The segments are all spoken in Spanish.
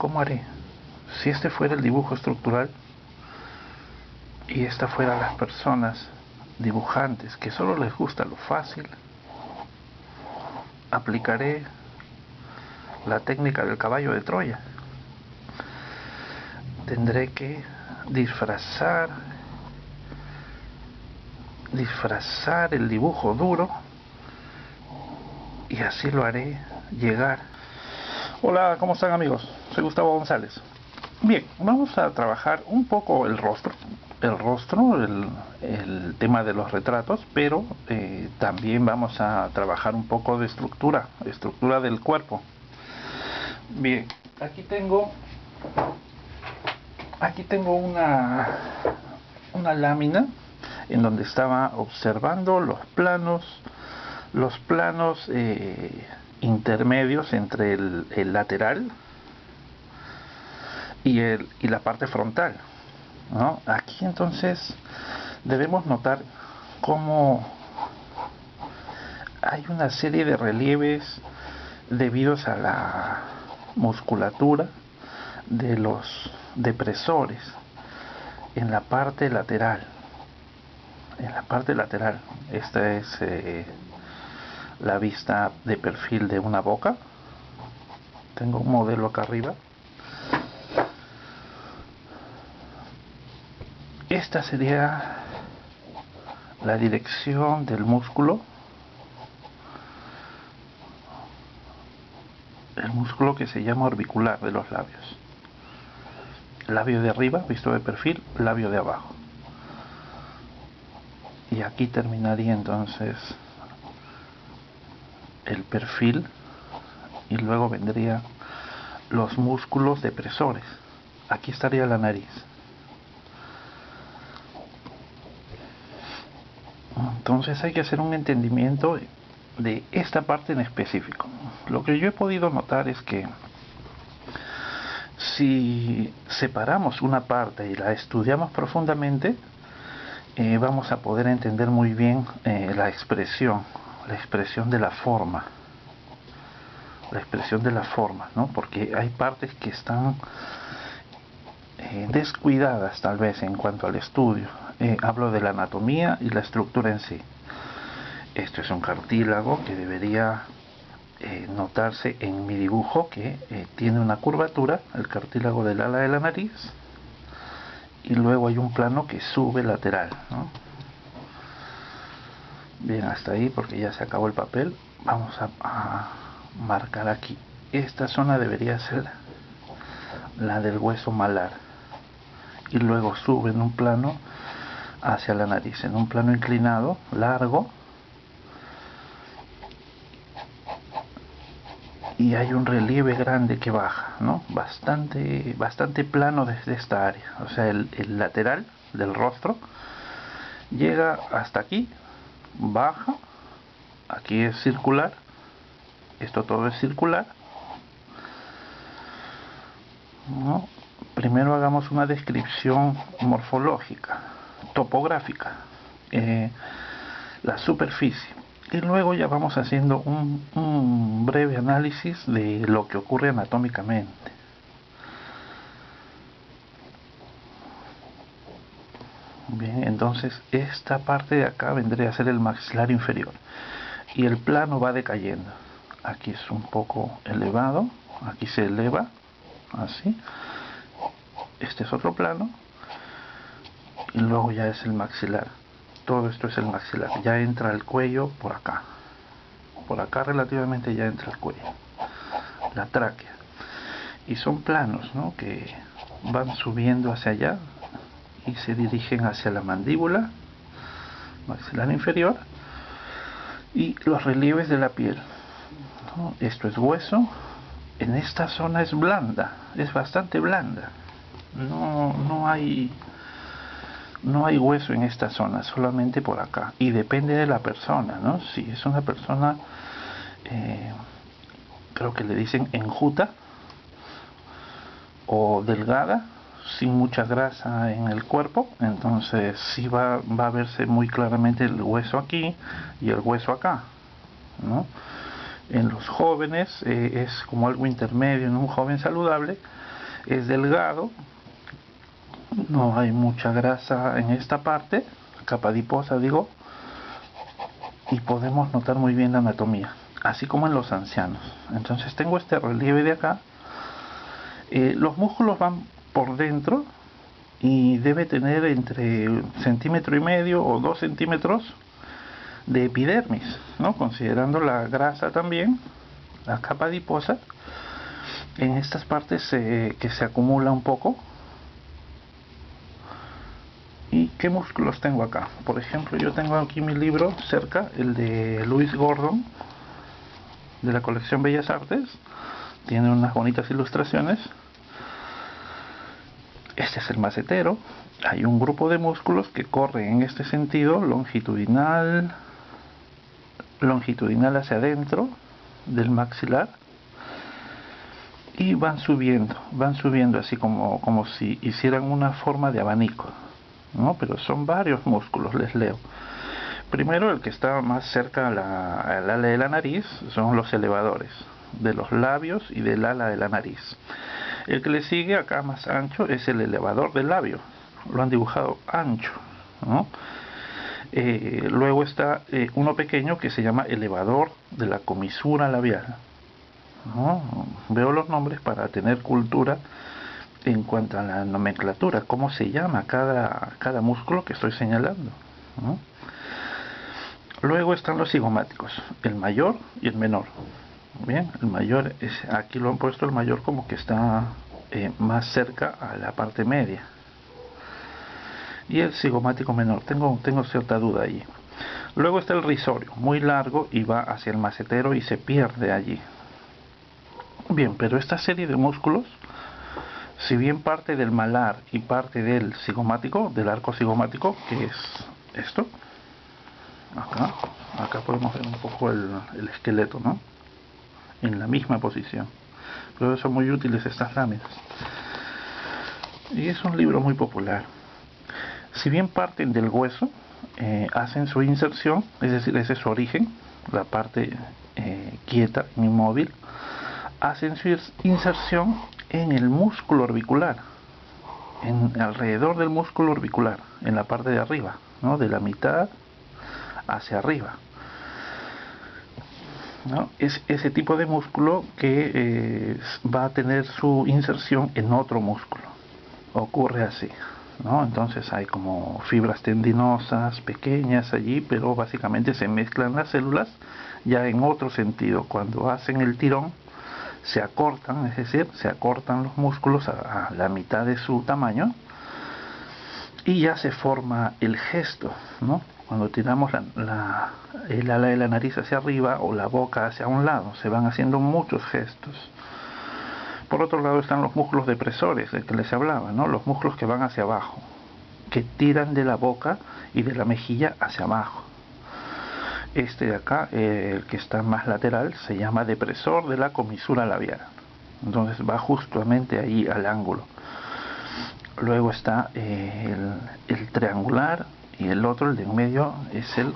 ¿cómo haré? Si este fuera el dibujo estructural y esta fuera las personas dibujantes que solo les gusta lo fácil, aplicaré la técnica del caballo de Troya. Tendré que disfrazar el dibujo duro y así lo haré llegar. Hola, ¿cómo están amigos? Soy Gustavo González. Bien, vamos a trabajar un poco el rostro, el tema de los retratos, pero también vamos a trabajar un poco de estructura del cuerpo. Bien, aquí tengo una lámina en donde estaba observando los planos intermedios entre el lateral y la parte frontal, ¿no? Aquí entonces debemos notar cómo hay una serie de relieves debidos a la musculatura de los depresores en la parte lateral. Esta es la vista de perfil de una boca. Tengo un modelo acá arriba. Esta sería la dirección del músculo, el músculo que se llama orbicular de los labios. Labio de arriba, visto de perfil, labio de abajo. Y aquí terminaría entonces el perfil y luego vendría los músculos depresores. Aquí estaría la nariz. Entonces hay que hacer un entendimiento de esta parte en específico. Lo que yo he podido notar es que si separamos una parte y la estudiamos profundamente, vamos a poder entender muy bien la expresión de la forma, ¿no? Porque hay partes que están descuidadas tal vez en cuanto al estudio. Hablo de la anatomía y la estructura en sí. Esto es un cartílago que debería notarse en mi dibujo, que tiene una curvatura, el cartílago del ala de la nariz, y luego hay un plano que sube lateral, ¿no? Bien, hasta ahí porque ya se acabó el papel. Vamos a marcar aquí. Esta zona debería ser la del hueso malar y luego sube en un plano hacia la nariz, en un plano inclinado, largo, y hay un relieve grande que baja, ¿no? Bastante plano desde esta área. O sea, el lateral del rostro llega hasta aquí, baja, aquí es circular, esto todo es circular, ¿no? Primero hagamos una descripción morfológica, topográfica, la superficie, y luego ya vamos haciendo un breve análisis de lo que ocurre anatómicamente. Bien, entonces esta parte de acá vendría a ser el maxilar inferior y el plano va decayendo. Aquí es un poco elevado, aquí se eleva así, este es otro plano y luego ya es el maxilar. Todo esto es el maxilar, ya entra el cuello por acá relativamente ya entra el cuello, la tráquea, y son planos, ¿no?, que van subiendo hacia allá y se dirigen hacia la mandíbula, maxilar inferior, y los relieves de la piel, ¿no? Esto es hueso, en esta zona es blanda, es bastante blanda, no hay hueso en esta zona, solamente por acá, y depende de la persona, ¿no? Si es una persona, creo que le dicen enjuta o delgada, sin mucha grasa en el cuerpo, entonces sí va a verse muy claramente el hueso aquí y el hueso acá, ¿no? En los jóvenes es como algo intermedio, en un joven saludable es delgado, no hay mucha grasa en esta parte, capa adiposa digo, y podemos notar muy bien la anatomía, así como en los ancianos. Entonces tengo este relieve de acá. Los músculos van por dentro y debe tener entre 1,5 cm o 2 centímetros de epidermis, ¿no? Considerando la grasa también, la capa adiposa, en estas partes que se acumula un poco. ¿Y qué músculos tengo acá? Por ejemplo, yo tengo aquí mi libro cerca, el de Louis Gordon, de la colección Bellas Artes. Tiene unas bonitas ilustraciones. Este es el macetero. Hay un grupo de músculos que corren en este sentido, longitudinal hacia adentro del maxilar, y van subiendo así como si hicieran una forma de abanico, ¿no? Pero son varios músculos, les leo. Primero, el que está más cerca al ala de la nariz son los elevadores de los labios y del ala de la nariz. El que le sigue acá más ancho es el elevador del labio, lo han dibujado ancho, ¿no? Luego está uno pequeño que se llama elevador de la comisura labial, ¿no? Veo los nombres para tener cultura en cuanto a la nomenclatura, cómo se llama cada músculo que estoy señalando, ¿no? Luego están los cigomáticos, el mayor y el menor. Bien, el mayor aquí lo han puesto el mayor como que está más cerca a la parte media, y el cigomático menor, tengo cierta duda allí. Luego está el risorio, muy largo y va hacia el macetero y se pierde allí. Bien, pero esta serie de músculos, si bien parte del malar y parte del cigomático, del arco cigomático, que es esto, acá podemos ver un poco el esqueleto, ¿no? En la misma posición. Pero son muy útiles estas láminas. Y es un libro muy popular. Si bien parten del hueso, hacen su inserción, es decir, ese es su origen, la parte quieta, inmóvil, hacen su inserción en el músculo orbicular, alrededor del músculo orbicular, en la parte de arriba, ¿no? De la mitad hacia arriba, ¿no? Es ese tipo de músculo que va a tener su inserción en otro músculo. Ocurre así, ¿no? Entonces hay como fibras tendinosas pequeñas allí, pero básicamente se mezclan las células ya en otro sentido. Cuando hacen el tirón, se acortan, es decir, se acortan los músculos a la mitad de su tamaño y ya se forma el gesto, ¿no? Cuando tiramos el ala de la nariz hacia arriba o la boca hacia un lado, se van haciendo muchos gestos. Por otro lado están los músculos depresores, de que les hablaba, ¿no? Los músculos que van hacia abajo, que tiran de la boca y de la mejilla hacia abajo. Este de acá, el que está más lateral, se llama depresor de la comisura labial. Entonces va justamente ahí al ángulo. Luego está el triangular, y el otro, el de en medio, es el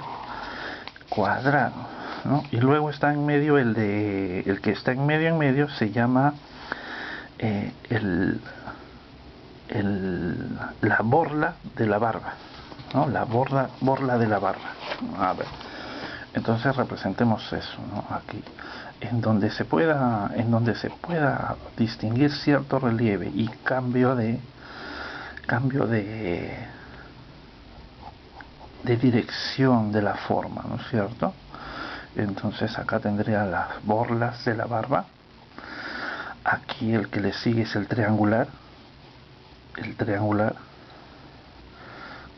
cuadrado, ¿no? Y luego está en medio el que está en medio se llama la borla de la barba, ¿no? La borla de la barba. A ver, entonces representemos eso, ¿no? Aquí, en donde se pueda distinguir cierto relieve y cambio de dirección de la forma, ¿no es cierto? Entonces acá tendría las borlas de la barba. Aquí el que le sigue es el triangular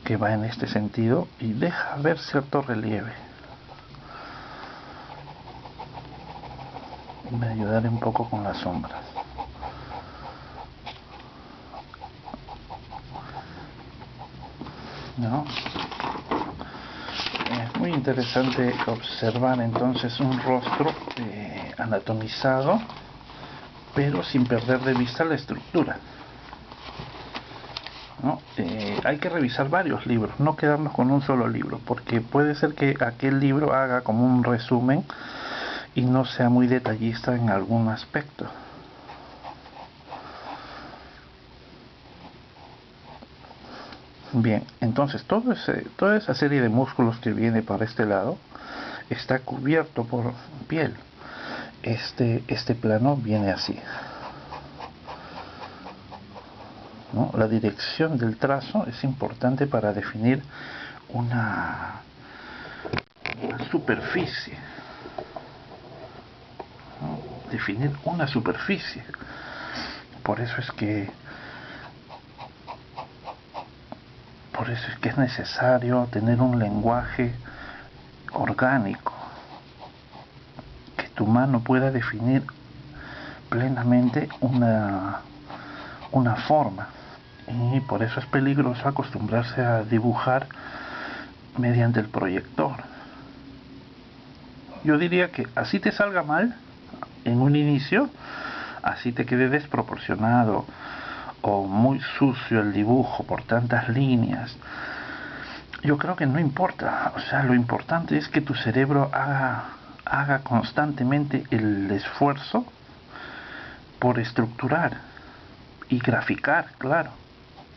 que va en este sentido y deja ver cierto relieve. Me ayudaré un poco con las sombras, ¿no? Es muy interesante observar entonces un rostro anatomizado, pero sin perder de vista la estructura, ¿no? Hay que revisar varios libros, no quedarnos con un solo libro, porque puede ser que aquel libro haga como un resumen y no sea muy detallista en algún aspecto. Bien, entonces toda esa serie de músculos que viene para este lado está cubierto por piel. Este plano viene así, ¿no? La dirección del trazo es importante para definir una superficie, ¿no? Definir una superficie. Por eso es que es necesario tener un lenguaje orgánico, que tu mano pueda definir plenamente una forma. Y por eso es peligroso acostumbrarse a dibujar mediante el proyector. Yo diría que así te salga mal en un inicio, así te quede desproporcionado o muy sucio el dibujo por tantas líneas, yo creo que no importa. O sea, lo importante es que tu cerebro haga constantemente el esfuerzo por estructurar y graficar, claro.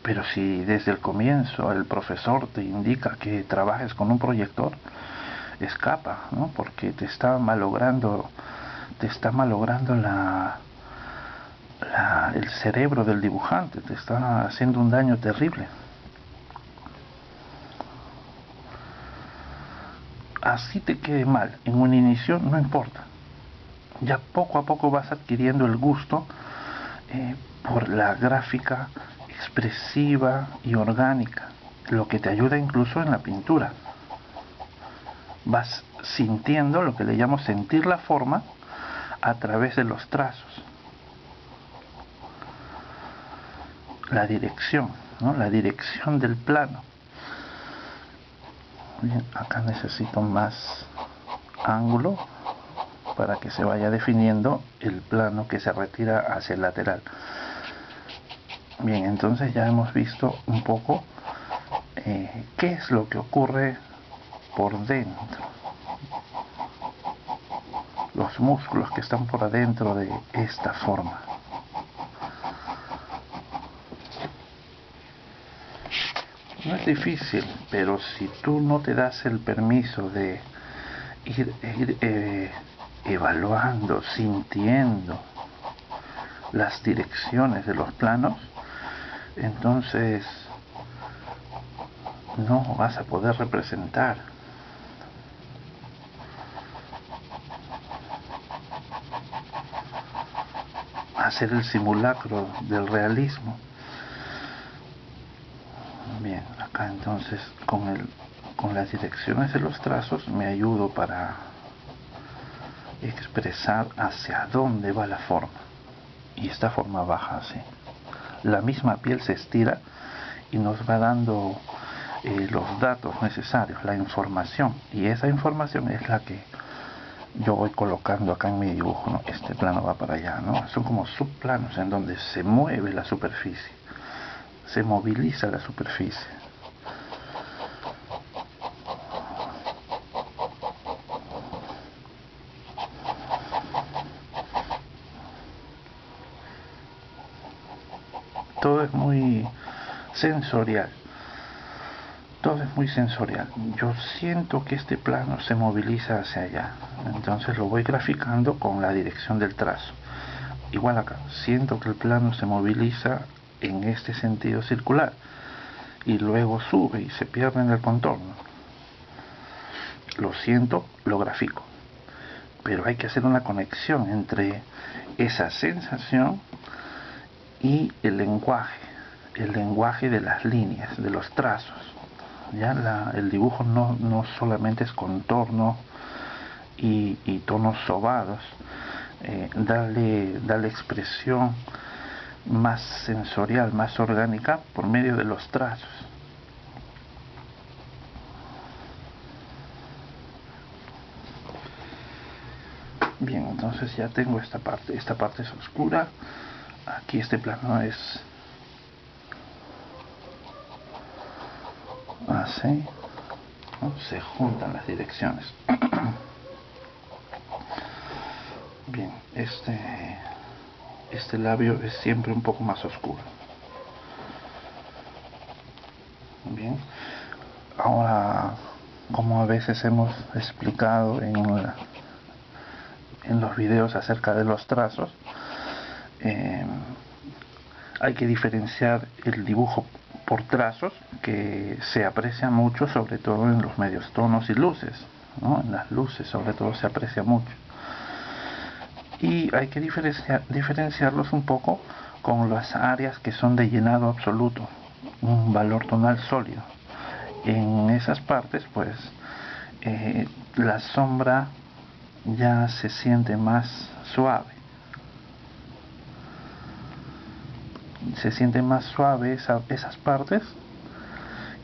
Pero si desde el comienzo el profesor te indica que trabajes con un proyector, escapa, ¿no? Porque te está malogrando el cerebro del dibujante, te está haciendo un daño terrible. Así te quede mal en un inicio, no importa. Ya poco a poco vas adquiriendo el gusto por la gráfica expresiva y orgánica, lo que te ayuda incluso en la pintura. Vas sintiendo lo que le llamo sentir la forma a través de los trazos. La dirección, ¿no? La dirección del plano. Bien, acá necesito más ángulo para que se vaya definiendo el plano que se retira hacia el lateral. Bien, entonces ya hemos visto un poco qué es lo que ocurre por dentro, los músculos que están por adentro de esta forma. No es difícil, pero si tú no te das el permiso de ir evaluando, sintiendo las direcciones de los planos, entonces no vas a poder representar. Hacer el simulacro del realismo. Bien, acá entonces con las direcciones de los trazos me ayudo para expresar hacia dónde va la forma. Y esta forma baja así. La misma piel se estira y nos va dando los datos necesarios, la información. Y esa información es la que yo voy colocando acá en mi dibujo, ¿no? Este plano va para allá, ¿no? Son como subplanos en donde se mueve la superficie, se moviliza la superficie. Todo es muy sensorial. Todo es muy sensorial. Yo siento que este plano se moviliza hacia allá. Entonces lo voy graficando con la dirección del trazo. Igual acá, siento que el plano se moviliza en este sentido circular. Y luego sube y se pierde en el contorno. Lo siento, lo grafico. Pero hay que hacer una conexión entre esa sensación y el lenguaje de las líneas, de los trazos. Ya el dibujo no solamente es contorno y tonos sobados, darle expresión más sensorial, más orgánica por medio de los trazos. Bien, entonces ya tengo esta parte es oscura, aquí este plano es así, ¿no? Se juntan las direcciones. Bien, este labio es siempre un poco más oscuro. Bien, ahora, como a veces hemos explicado en los videos acerca de los trazos, eh, hay que diferenciar el dibujo por trazos, que se aprecia mucho, sobre todo en los medios tonos y luces, ¿no? En las luces sobre todo se aprecia mucho, y hay que diferenciarlos un poco con las áreas que son de llenado absoluto, un valor tonal sólido. En esas partes pues la sombra ya se siente más suave, esas partes,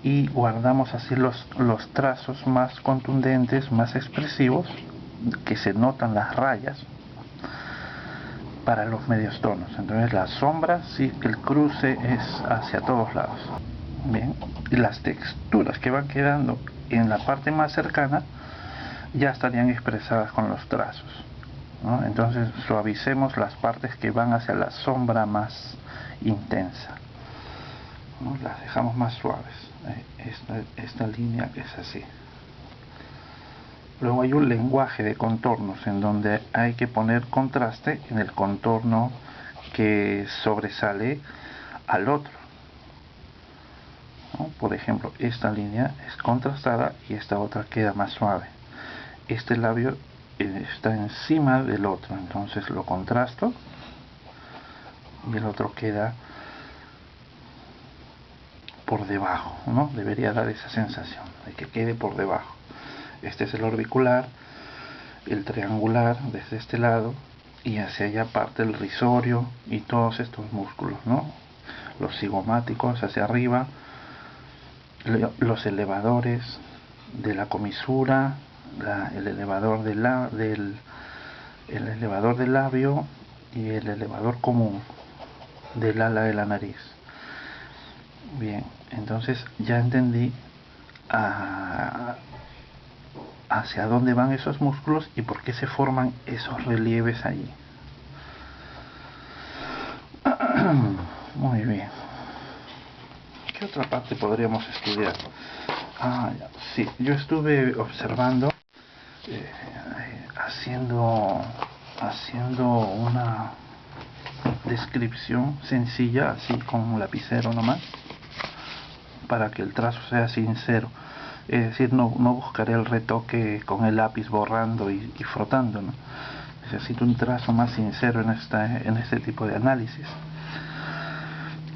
y guardamos así los trazos más contundentes, más expresivos, que se notan las rayas, para los medios tonos. Entonces la sombra sí, el cruce es hacia todos lados. Bien, y las texturas que van quedando en la parte más cercana ya estarían expresadas con los trazos, ¿no? Entonces suavicemos las partes que van hacia la sombra más intensa, ¿no? Las dejamos más suaves. Esta línea es así. Luego hay un lenguaje de contornos en donde hay que poner contraste en el contorno que sobresale al otro, ¿no? Por ejemplo, esta línea es contrastada y esta otra queda más suave. Este labio está encima del otro, entonces lo contrasto y el otro queda por debajo, ¿no? Debería dar esa sensación de que quede por debajo. Este es el orbicular, el triangular desde este lado, y hacia allá parte el risorio y todos estos músculos, ¿no? Los cigomáticos hacia arriba, los elevadores de la comisura, el elevador el elevador del labio y el elevador común del ala de la nariz. Bien, entonces ya entendí hacia dónde van esos músculos y por qué se forman esos relieves allí. Muy bien. ¿Qué otra parte podríamos estudiar? Sí, yo estuve observando, haciendo una descripción sencilla, así con un lapicero nomás, para que el trazo sea sincero. Es decir, no buscaré el retoque con el lápiz borrando y frotando, ¿no? Necesito un trazo más sincero en este tipo de análisis.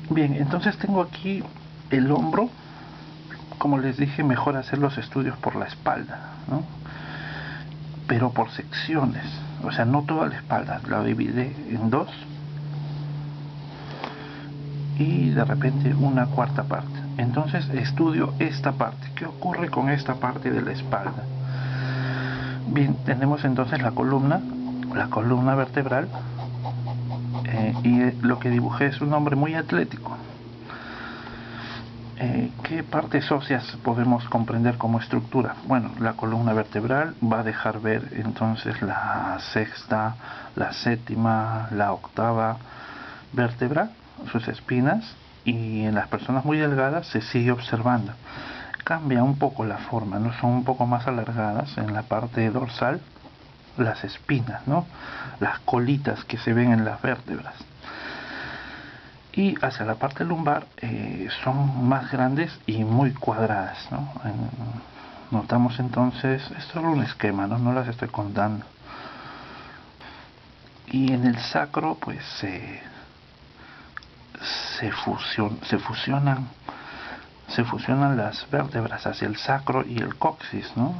Bien, entonces tengo aquí el hombro. Como les dije, mejor hacer los estudios por la espalda, ¿no? Pero por secciones, o sea, no toda la espalda, la dividí en dos y de repente una cuarta parte. Entonces estudio esta parte. ¿Qué ocurre con esta parte de la espalda? Bien, tenemos entonces la columna vertebral, y lo que dibujé es un hombre muy atlético. ¿Qué partes óseas podemos comprender como estructura? Bueno, la columna vertebral va a dejar ver entonces la sexta, la séptima, la octava vértebra, sus espinas, y en las personas muy delgadas se sigue observando. Cambia un poco la forma, ¿no? Son un poco más alargadas en la parte dorsal las espinas, ¿no? Las colitas que se ven en las vértebras. Y hacia la parte lumbar son más grandes y muy cuadradas, ¿no? Notamos entonces, esto es solo un esquema, ¿no? No las estoy contando. Y en el sacro pues se fusionan las vértebras hacia el sacro y el coxis, ¿no?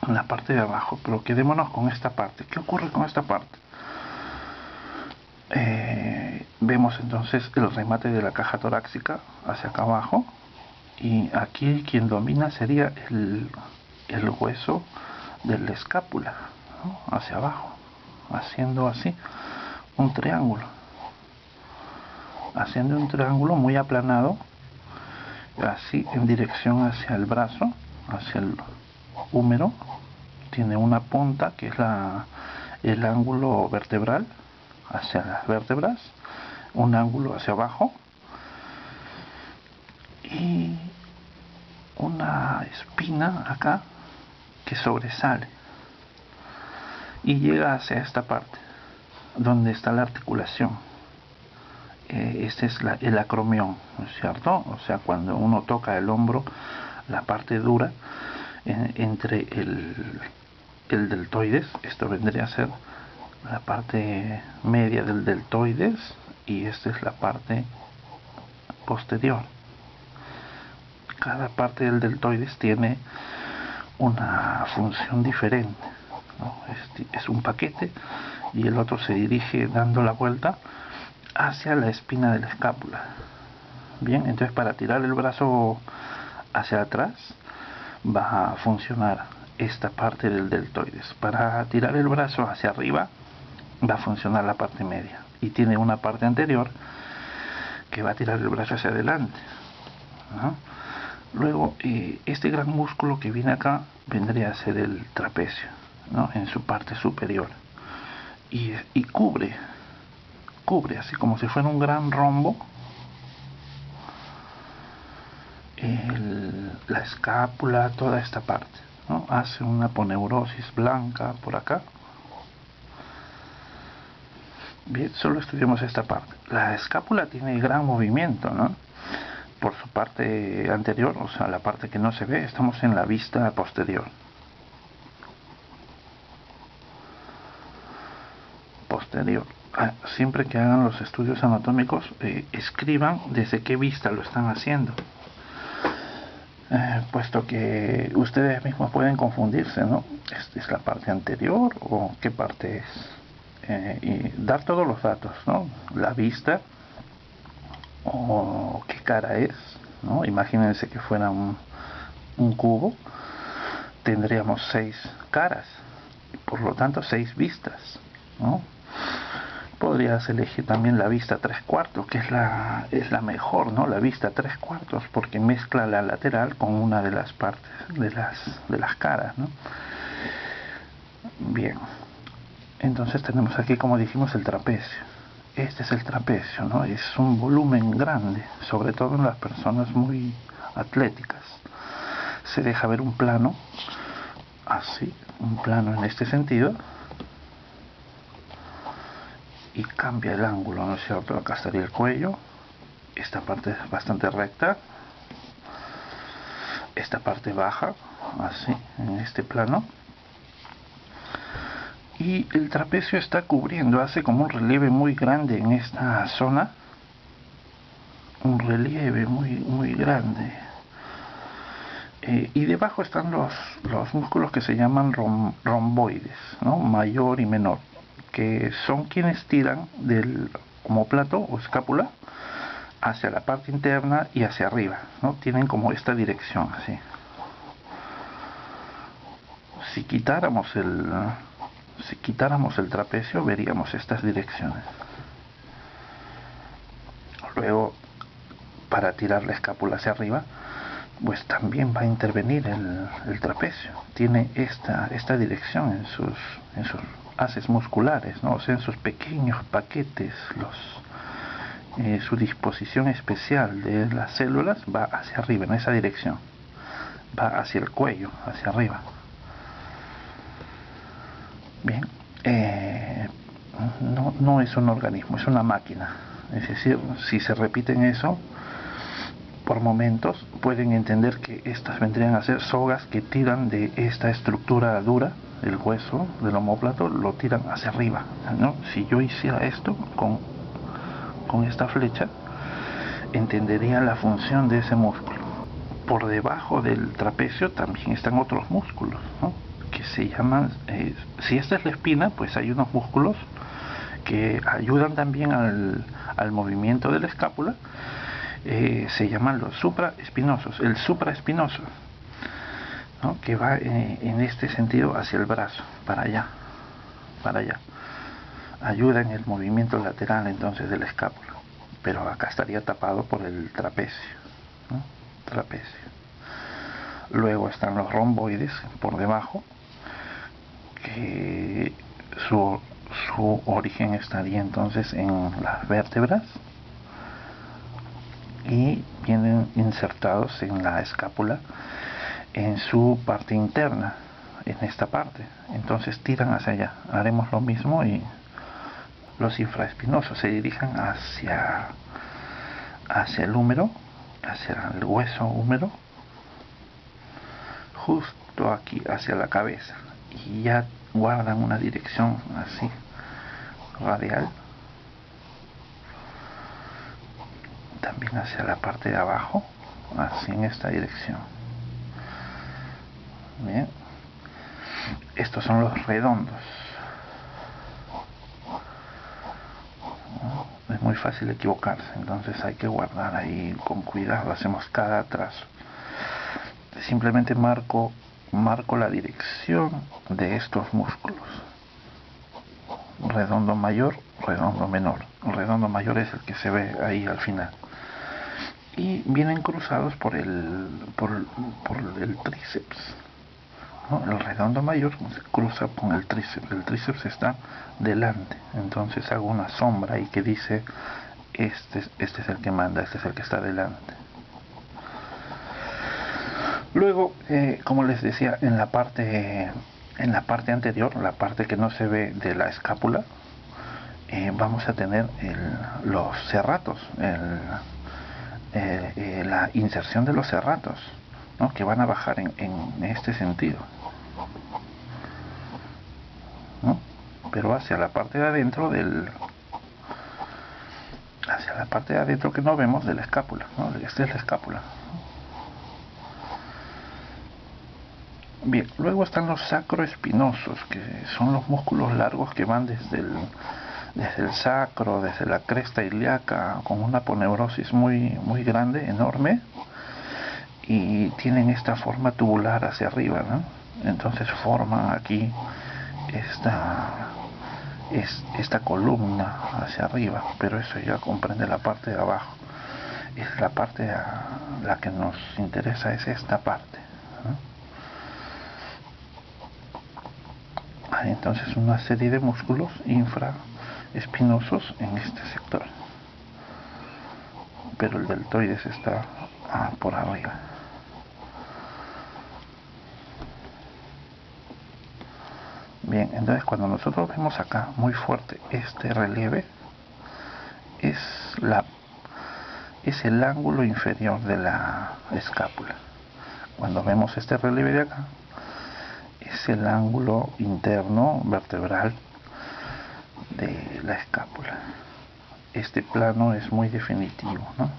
En la parte de abajo. Pero quedémonos con esta parte. ¿Qué ocurre con esta parte? Vemos entonces el remate de la caja torácica hacia acá abajo, y aquí quien domina sería el hueso de la escápula, ¿no? Hacia abajo, haciendo así un triángulo, muy aplanado, así en dirección hacia el brazo, hacia el húmero. Tiene una punta que es el ángulo vertebral hacia las vértebras, un ángulo hacia abajo, y una espina acá que sobresale y llega hacia esta parte donde está la articulación. Este es el acromión, ¿no es cierto? O sea, cuando uno toca el hombro, la parte dura entre el deltoides, esto vendría a ser la parte media del deltoides y esta es la parte posterior. Cada parte del deltoides tiene una función diferente, ¿no? Es un paquete y el otro se dirige dando la vuelta hacia la espina de la escápula. Bien, entonces para tirar el brazo hacia atrás va a funcionar esta parte del deltoides. Para tirar el brazo hacia arriba va a funcionar la parte media y tiene una parte anterior que va a tirar el brazo hacia adelante, ¿no? Luego este gran músculo que viene acá vendría a ser el trapecio, ¿no? En su parte superior y cubre así como si fuera un gran rombo la escápula, toda esta parte, ¿no? Hace una aponeurosis blanca por acá. Bien, solo estudiamos esta parte. La escápula tiene gran movimiento, ¿no? Por su parte anterior, o sea, la parte que no se ve, estamos en la vista posterior. Siempre que hagan los estudios anatómicos, escriban desde qué vista lo están haciendo, puesto que ustedes mismos pueden confundirse, ¿no? ¿Es la parte anterior o qué parte es? Y dar todos los datos, ¿no? La vista o qué cara es, ¿no? Imagínense que fuera un cubo, tendríamos 6 caras, por lo tanto 6 vistas, ¿no? Podrías elegir también la vista 3/4, que es la mejor, ¿no? La vista 3/4, porque mezcla la lateral con una de las partes de las caras, ¿no? Bien, entonces tenemos aquí, como dijimos, el trapecio. Este es el trapecio, ¿no? Es un volumen grande, sobre todo en las personas muy atléticas. Se deja ver un plano, así, un plano en este sentido, y cambia el ángulo, ¿no es cierto? Acá estaría el cuello, esta parte es bastante recta, esta parte baja, así, en este plano, y el trapecio está cubriendo, hace como un relieve muy grande en esta zona, un relieve muy grande, y debajo están los músculos que se llaman romboides, ¿no? Mayor y menor, que son quienes tiran del omóplato o escápula hacia la parte interna y hacia arriba, ¿no? Tienen como esta dirección, así. Si quitáramos el trapecio, veríamos estas direcciones. Luego, para tirar la escápula hacia arriba, pues también va a intervenir el trapecio. Tiene esta dirección en sus haces musculares, ¿no? O sea, en sus pequeños paquetes, su disposición especial de las células va hacia arriba, en esa dirección. Va hacia el cuello, hacia arriba. Bien, no es un organismo, es una máquina. Es decir, si se repiten eso por momentos, pueden entender que estas vendrían a ser sogas que tiran de esta estructura dura, el hueso del omóplato, lo tiran hacia arriba, ¿no? Si yo hiciera esto con esta flecha, entendería la función de ese músculo. Por debajo del trapecio también están otros músculos, ¿no? Que se llaman, si esta es la espina, pues hay unos músculos que ayudan también al movimiento de la escápula, se llaman los supraespinosos, el supraespinoso, ¿no? Que va en este sentido hacia el brazo, para allá, ayuda en el movimiento lateral entonces de la escápula, pero acá estaría tapado por el trapecio, ¿no? Trapecio. Luego están los romboides por debajo, que su origen estaría entonces en las vértebras y vienen insertados en la escápula en su parte interna, en esta parte. Entonces tiran hacia allá. Haremos lo mismo y los infraespinosos se dirijan hacia el húmero, hacia el hueso húmero, justo aquí hacia la cabeza, y ya guardan una dirección así radial, también hacia la parte de abajo, así en esta dirección. Bien, estos son los redondos. Es muy fácil equivocarse, entonces hay que guardar ahí con cuidado. Hacemos cada trazo, simplemente marco la dirección de estos músculos: redondo mayor, redondo menor. El redondo mayor es el que se ve ahí al final, y vienen cruzados por el tríceps, ¿no? El redondo mayor se cruza con el tríceps está delante, entonces hago una sombra ahí que dice este es el que manda, este es el que está delante. Luego, como les decía, en la parte anterior, la parte que no se ve de la escápula, vamos a tener los serratos, la inserción de los serratos, ¿no? Que van a bajar en este sentido, ¿no? Pero hacia la parte de adentro que no vemos de la escápula, ¿no? Esta es la escápula. Bien, luego están los sacroespinosos, que son los músculos largos que van desde el sacro, desde la cresta ilíaca, con una aponeurosis muy grande, enorme, y tienen esta forma tubular hacia arriba, ¿no? Entonces forman aquí esta columna hacia arriba, pero eso ya comprende la parte de abajo. Es la parte la que nos interesa, es esta parte, ¿no? Entonces una serie de músculos infraespinosos en este sector, pero el deltoides está por arriba. Bien, entonces cuando nosotros vemos acá muy fuerte este relieve, es el ángulo inferior de la escápula. Cuando vemos este relieve de acá, es el ángulo interno vertebral de la escápula. Este plano es muy definitivo, ¿no?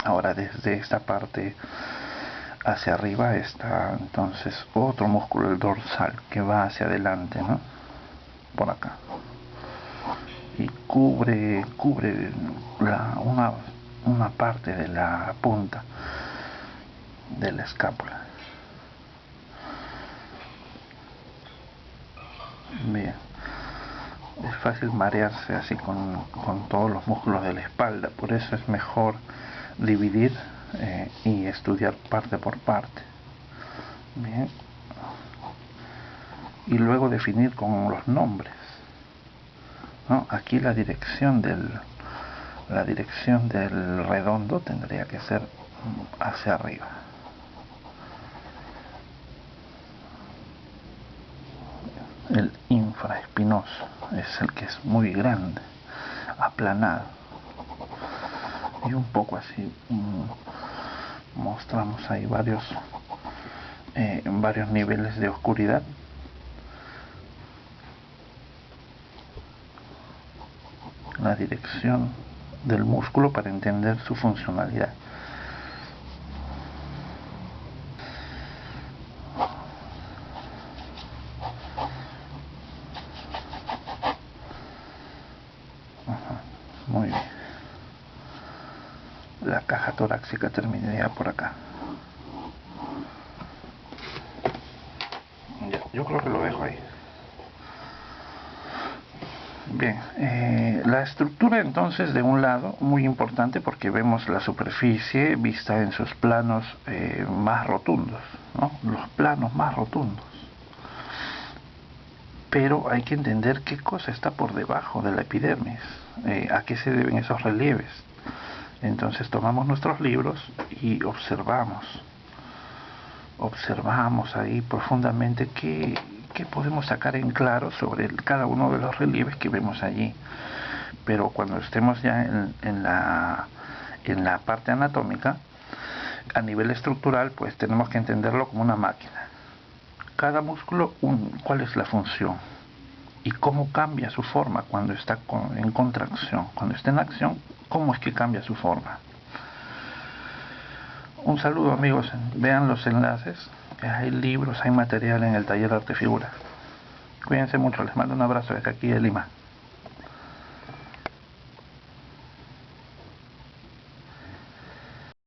Ahora, desde esta parte hacia arriba está entonces otro músculo, el dorsal, que va hacia adelante, ¿no? Por acá, y cubre una parte de la punta de la escápula. Bien, es fácil marearse así con todos los músculos de la espalda, por eso es mejor dividir y estudiar parte por parte. Bien, y luego definir con los nombres, ¿no? Aquí la dirección del redondo tendría que ser hacia arriba. El infraespinoso es el que es muy grande, aplanado, y un poco así mostramos ahí varios niveles de oscuridad. La dirección del músculo para entender su funcionalidad. Muy bien. La caja torácica terminaría por acá. Ya, yo creo que lo dejo ahí. Bien, la estructura entonces de un lado, muy importante porque vemos la superficie vista en sus planos más rotundos, ¿no? Los planos más rotundos. Pero hay que entender qué cosa está por debajo de la epidermis, a qué se deben esos relieves. Entonces tomamos nuestros libros y observamos ahí profundamente qué podemos sacar en claro sobre cada uno de los relieves que vemos allí. Pero cuando estemos ya en la parte anatómica, a nivel estructural, pues tenemos que entenderlo como una máquina. Cada músculo, cuál es la función y cómo cambia su forma cuando está en contracción. Cuando está en acción, cómo es que cambia su forma. Un saludo, amigos, vean los enlaces, hay libros, hay material en el taller de Arte Figura. Cuídense mucho, les mando un abrazo desde aquí de Lima.